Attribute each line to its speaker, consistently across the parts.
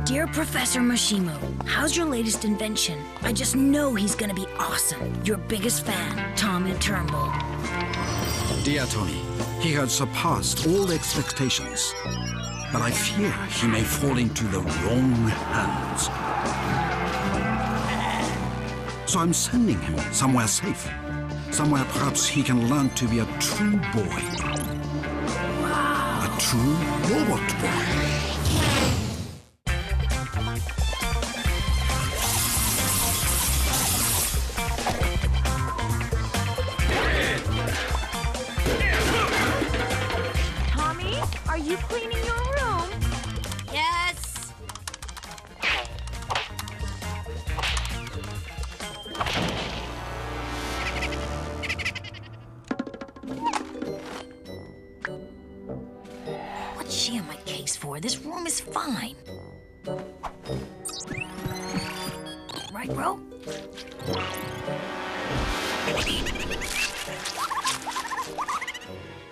Speaker 1: Dear Professor Mashimo, how's your latest invention? I just know he's gonna be awesome. Your biggest fan, Tommy Turnbull.
Speaker 2: Dear Tony, he has surpassed all expectations. But I fear he may fall into the wrong hands. So I'm sending him somewhere safe. Somewhere perhaps he can learn to be a true boy.
Speaker 1: Wow.
Speaker 2: A true robot boy.
Speaker 1: Are you cleaning your room?
Speaker 3: Yes.
Speaker 1: What's she in my case for? This room is fine. Right, Ro?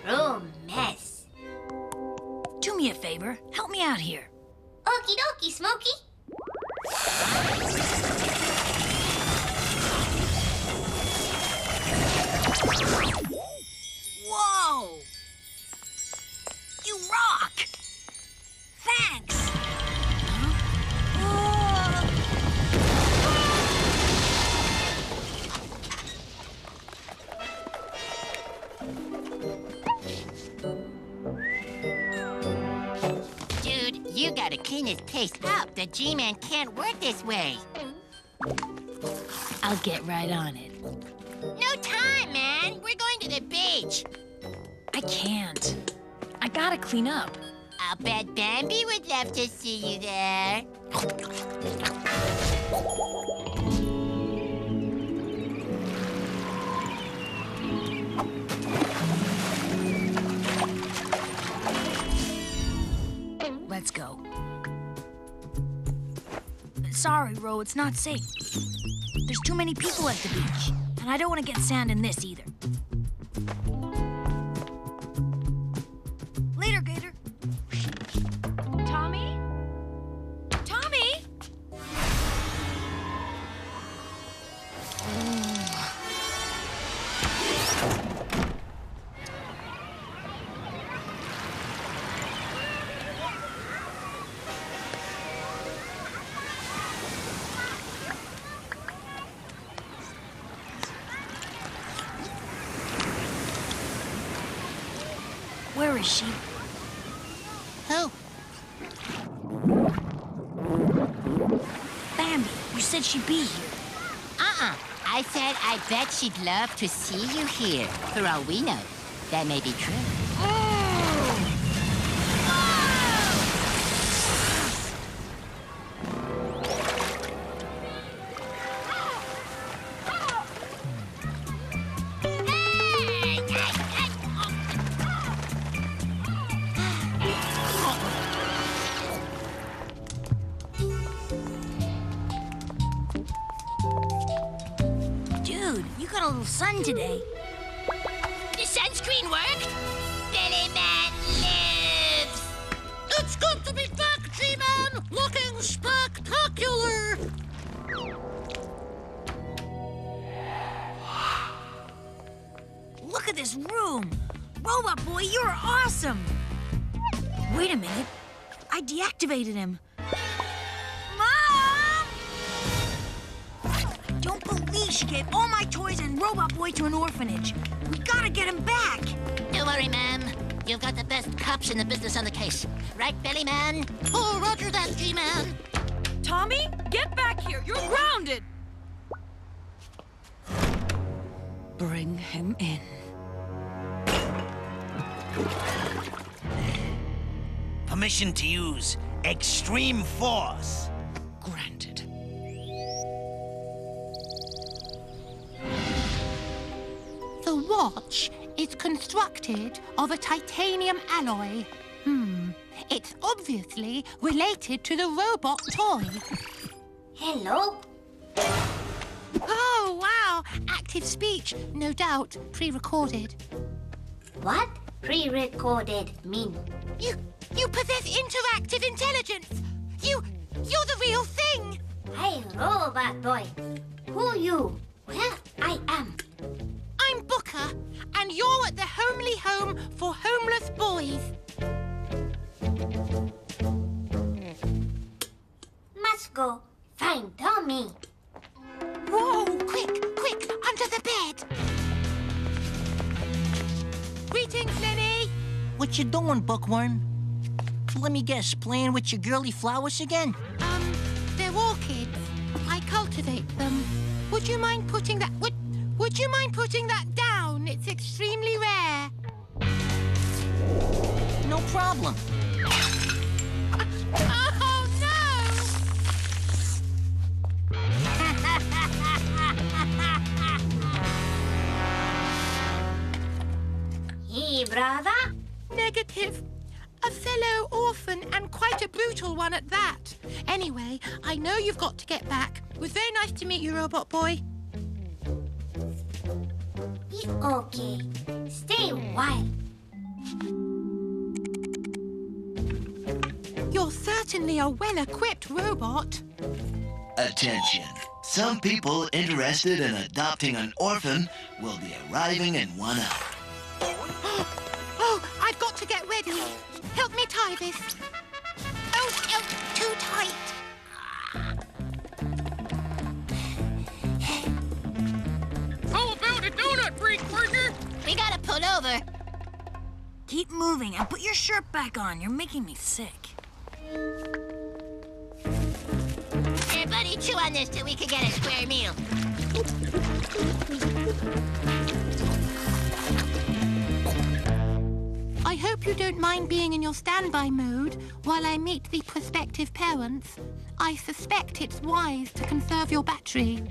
Speaker 3: Room mess.
Speaker 1: Do me a favor. Help me out here.
Speaker 3: Okie dokie, Smokey.
Speaker 1: Whoa! You rock! Thanks!
Speaker 3: Dude, you gotta clean this place up. The G-Man can't work this way.
Speaker 1: I'll get right on it.
Speaker 3: No time, man. We're going to the beach.
Speaker 1: I can't. I gotta clean up.
Speaker 3: I'll bet Bambi would love to see you there.
Speaker 1: Let's go. Sorry, Ro, it's not safe. There's too many people at the beach, and I don't want to get sand in this either. Later, Gator. Tommy? Tommy? Where is she?
Speaker 3: Who?
Speaker 1: Bambi, you said she'd be here.
Speaker 3: I said I bet she'd love to see you here. For all we know, that may be true.
Speaker 1: Dude, you got a little sun today.
Speaker 3: The sunscreen worked? Billy Man lives!
Speaker 4: It's good to be back, G-Man! Looking spectacular!
Speaker 1: Look at this room. Robotboy, you're awesome. Wait a minute. I deactivated him. Mom! I don't believe she gave all my toys and Robotboy to an orphanage. We gotta get him back.
Speaker 3: Don't worry, ma'am. You've got the best cops in the business on the case. Right, Billy Man?
Speaker 4: Oh, roger that, G-Man!
Speaker 5: Tommy, get back here! You're grounded! Bring him in.
Speaker 6: Permission to use extreme force.
Speaker 5: Granted.
Speaker 4: The watch is constructed of a titanium alloy. It's obviously related to the robot toy.
Speaker 3: Hello?
Speaker 4: Oh, wow! Active speech, no doubt, pre-recorded.
Speaker 3: What? Pre-recorded mean?
Speaker 4: You possess interactive intelligence! You're
Speaker 7: Robotboy. Who you? Where I am?
Speaker 4: I'm Booker, and you're at the homely home for homeless boys.
Speaker 7: Must go find Tommy.
Speaker 4: Whoa, quick, under the bed. Greetings, Lenny.
Speaker 8: What you doing, Bookworm? Let me guess, playing with your girly flowers again?
Speaker 4: They're orchids. I cultivate them. Would you mind putting that... Would you mind putting that down? It's extremely rare.
Speaker 8: No problem.
Speaker 4: Oh, no!
Speaker 7: Hey, brother.
Speaker 4: Negative. A fellow orphan, and quite a brutal one at that. Anyway, I know you've got to get back. It was very nice to meet you, Robot Boy.
Speaker 7: It's okay. Stay a while.
Speaker 4: You're certainly a well-equipped robot.
Speaker 9: Attention. Some people interested in adopting an orphan will be arriving in 1 hour.
Speaker 4: Oh, I've got to get ready. Help me tie this. Oh, too tight.
Speaker 5: How about a donut break, partner?
Speaker 3: We gotta pull over.
Speaker 1: Keep moving and put your shirt back on. You're making me sick.
Speaker 3: Here, buddy, chew on this till we can get a square meal.
Speaker 4: I hope you don't mind being in your standby mode while I meet the prospective parents. I suspect it's wise to conserve your battery.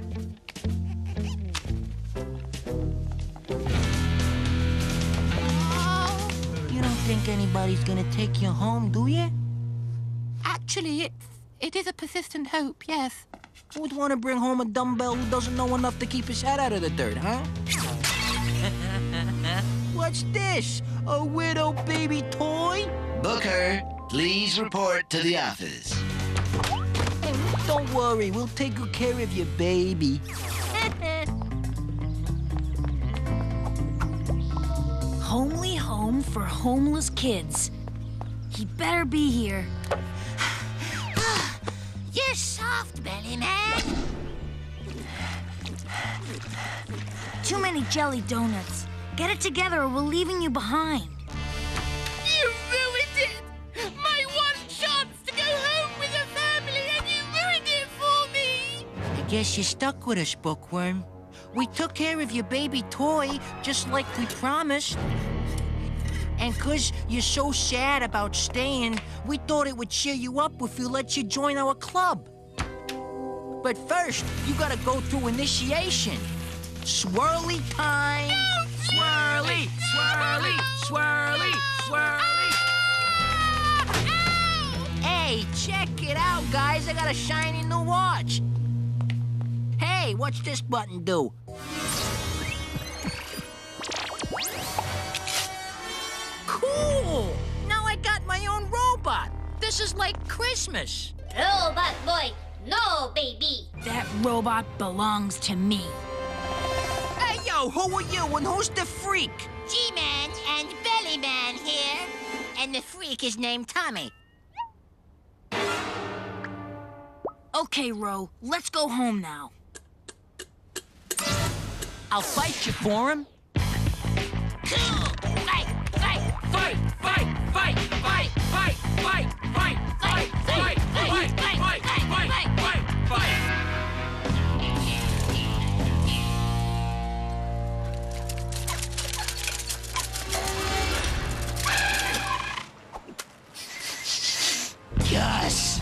Speaker 4: Oh,
Speaker 8: You don't think anybody's gonna take you home, do you?
Speaker 4: actually, it is a persistent hope, yes.
Speaker 8: Who would want to bring home a dumbbell who doesn't know enough to keep his head out of the dirt, huh? What's this? A widow baby toy?
Speaker 9: Booker, please report to the office.
Speaker 8: Hey, don't worry, we'll take good care of your baby.
Speaker 1: Homely home for homeless kids. He better be here.
Speaker 3: You're soft, belly man.
Speaker 1: Too many jelly donuts. Get it together or we're leaving you behind.
Speaker 4: You ruined it! My one chance to go home with a family, and you ruined it for me!
Speaker 8: I guess you're stuck with us, Bookworm. We took care of your baby toy, just like we promised. And 'cause you're so sad about staying, we thought it would cheer you up if we let you join our club. But first, you gotta go through initiation. Swirly time! Swirly, swirly, swirly, swirly. Hey, check it out, guys. I got a shiny new watch. Hey, what's this button do? Cool! Now I got my own robot. This is like Christmas.
Speaker 7: Robotboy, no baby.
Speaker 1: That robot belongs to me.
Speaker 8: Hey, yo, who are you and who's the freak?
Speaker 3: G-Man and Belly Man here. And the freak is named Tommy.
Speaker 1: Okay, Ro, let's go home now.
Speaker 8: I'll fight you for him.
Speaker 3: Cool! Fight! Fight!
Speaker 5: Fight! Fight! Fight! Fight! Fight! Fight! Fight! Fight! Fight! Fight! Fight! Fight! Fight! Fight!
Speaker 9: Yes!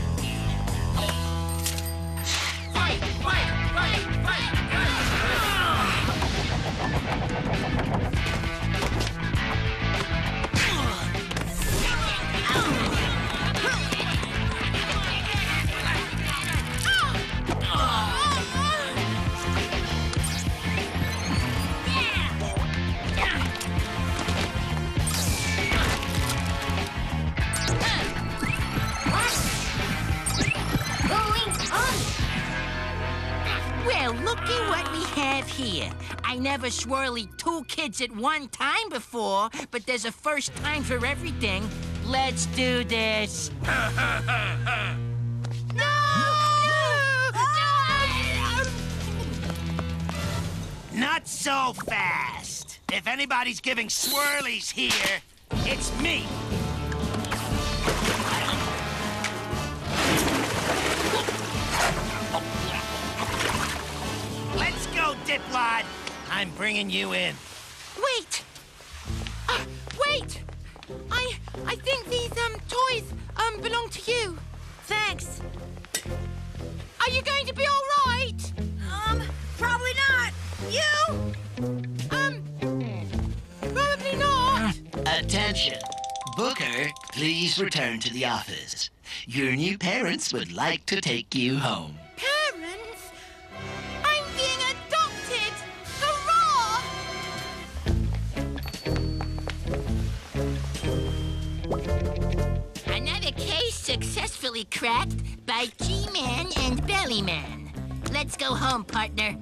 Speaker 5: Fight! Fight! Fight! Fight!
Speaker 8: Well, looky what we have here. I never swirly 2 kids at one time before, but there's a first time for everything. Let's do this.
Speaker 6: Not so fast. If anybody's giving swirlies here, it's me. Let's go, Diplod. I'm bringing you in.
Speaker 8: Wait! Wait! I think these, toys, belong to you. Thanks. Are you going to be all right?
Speaker 1: Probably not. You?
Speaker 8: Probably not.
Speaker 9: Attention. Booker, please return to the office. Your new parents would like to take you home.
Speaker 8: Parents? I'm being adopted! Hurrah! Another case successfully cracked by G-Man and Bellyman. Let's go home, partner.